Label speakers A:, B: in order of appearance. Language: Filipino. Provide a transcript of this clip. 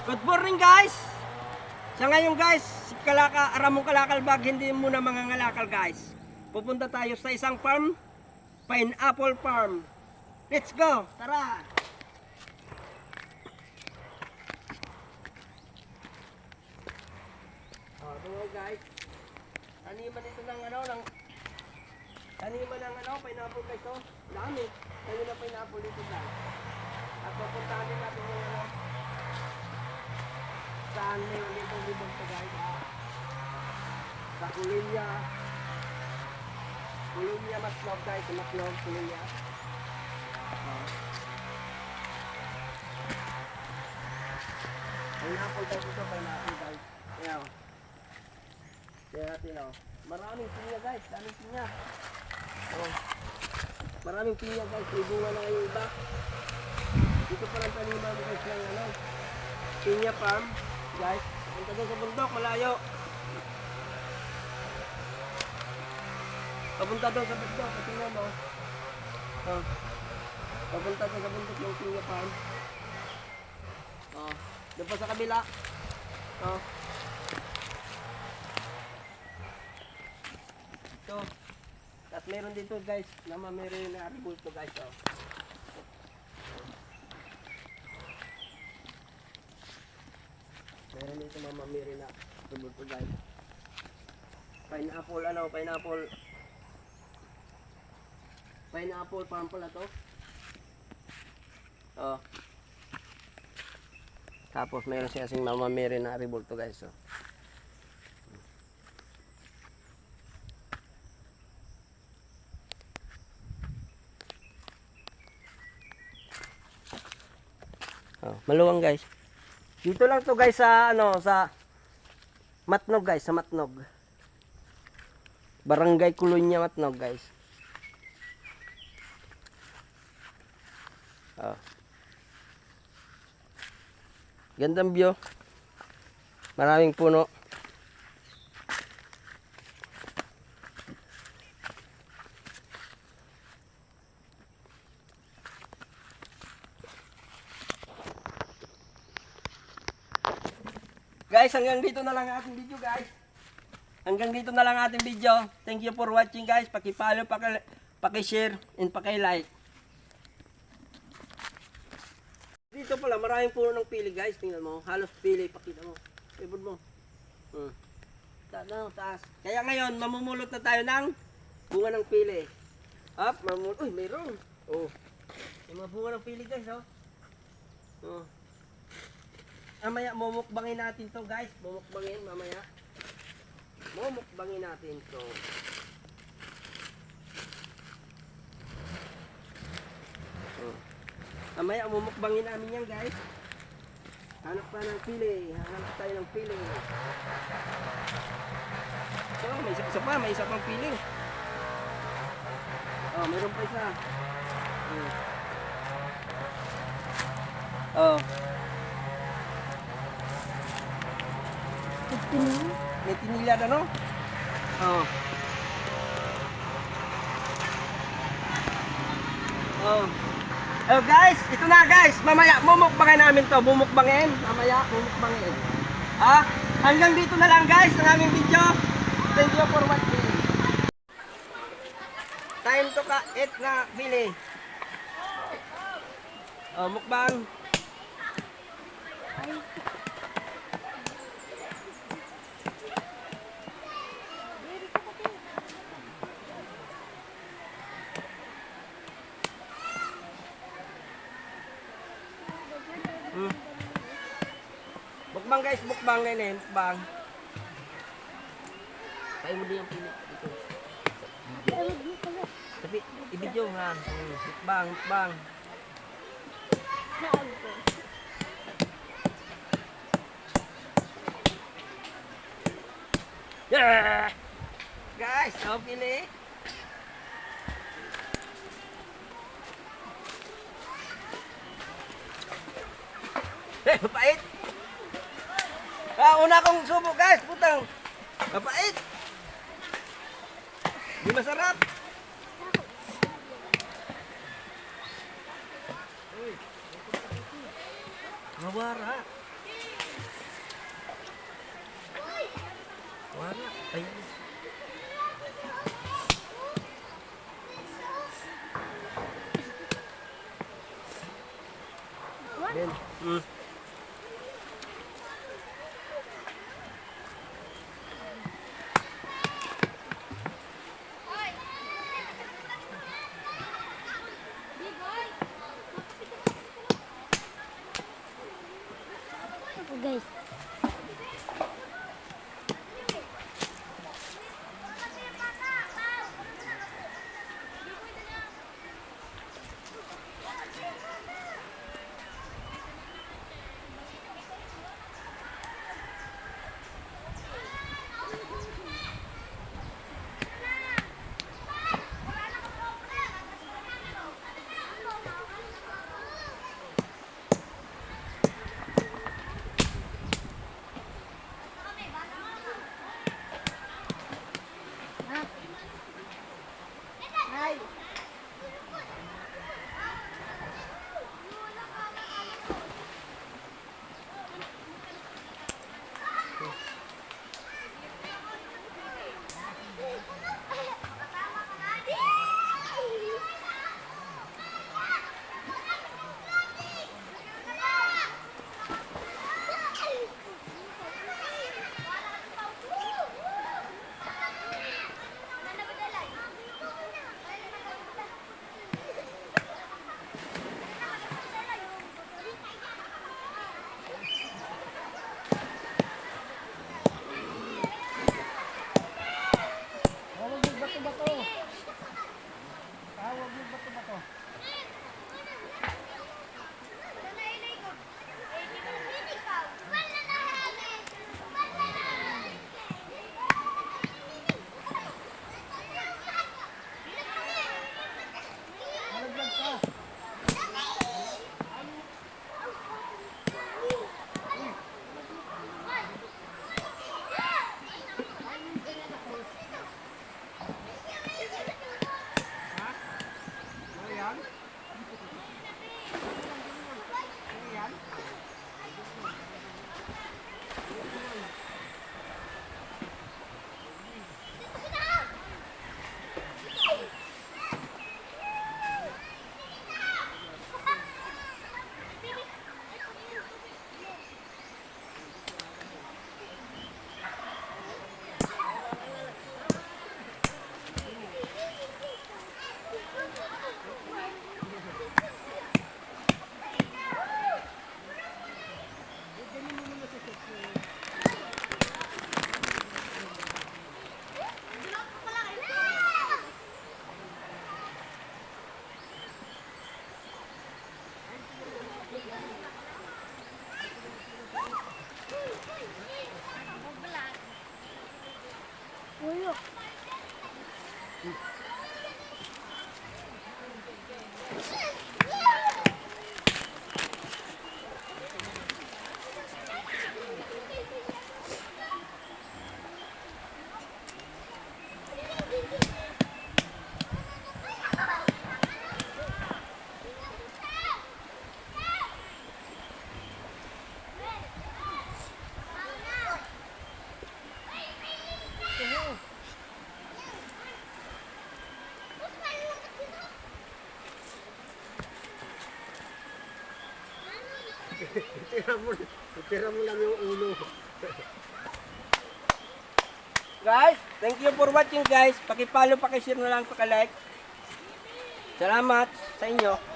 A: Good morning guys! Sa ngayon guys, si Aramong Kalakalbag hindi muna mga ngalakal guys. Pupunta tayo sa isang farm, pineapple farm. Let's go! Tara! Ito guys. Taniman ito ng pineapple guys to. Dami. Tayo na pineapple dito guys. At pupuntahan din natin yung saan meron dito libog to guys. Sa Kulinya. Kulinya Maslog guys. Maslog Kulinya. Pineapple guys ito. Pineapple guys. Ayan o. Kaya natin o. Maraming pinya guys. Maraming pinya. Maraming pinya guys. May bunga na yung iba. Dito pa lang taniman guys ng pinya farm guys. Punta doon sa bundok, malayo. Papunta doon sa bundok, tingnan mo. Papunta doon sa bundok ng pinya farm. Doon pa sa kabila. Ito. At meron dito guys, meron na aribol to guys. Meron dito mamamiri na aribol to guys. Pineapple farm pala to. Tapos meron siya sing mamamiri na aribol to guys. Maluwang guys. Dito lang to guys sa sa Matnog guys, sa Matnog. Barangay Kulinya Matnog guys. Gandang view. Maraming puno. Guys, hanggang dito na lang ating video guys. Hanggang dito na lang ating video. Thank you for watching guys. Paki-follow, paki-share, and paki-like. Dito pala, maraming puno ng pili guys. Tingnan mo, halos pili. Pakita mo. Ibod mo. Taas. Kaya ngayon, mamumulot na tayo ng bunga ng pili. Up, mamulot. Uy, mayroon. May mga bunga ng pili guys. Mamaya mumukbangin natin to guys. Mumukbangin mamaya. Mumukbangin natin to. Mamaya mumukbangin namin yan guys. Hanap pa ng pili. Hanap tayo ng pili. May isa pang pili. Mayroon pa isa. May tinilad ano? Guys, ito na guys. Mamaya mumukbangin namin to. Mamaya mumukbangin. Hanggang dito na lang guys ang aming video. Thank you for watching. Time to eat na pili. Mukbang. Mukbang guys, mukbang ngayon, mukbang. Tayo mo din yung pili dito. Tapi i-video nga. Mukbang, mukbang. Yeah! Guys, pili. Mapait. Una kong subo guys, putang. Mapait. Di masarap. Mawara. Ay. Ben.
B: Ako guys. Ulo.
C: Tira mo lang yung ulo.
A: Guys, thank you for watching guys. Paki-follow, paki-share na lang, paki-like. Salamat sa inyo.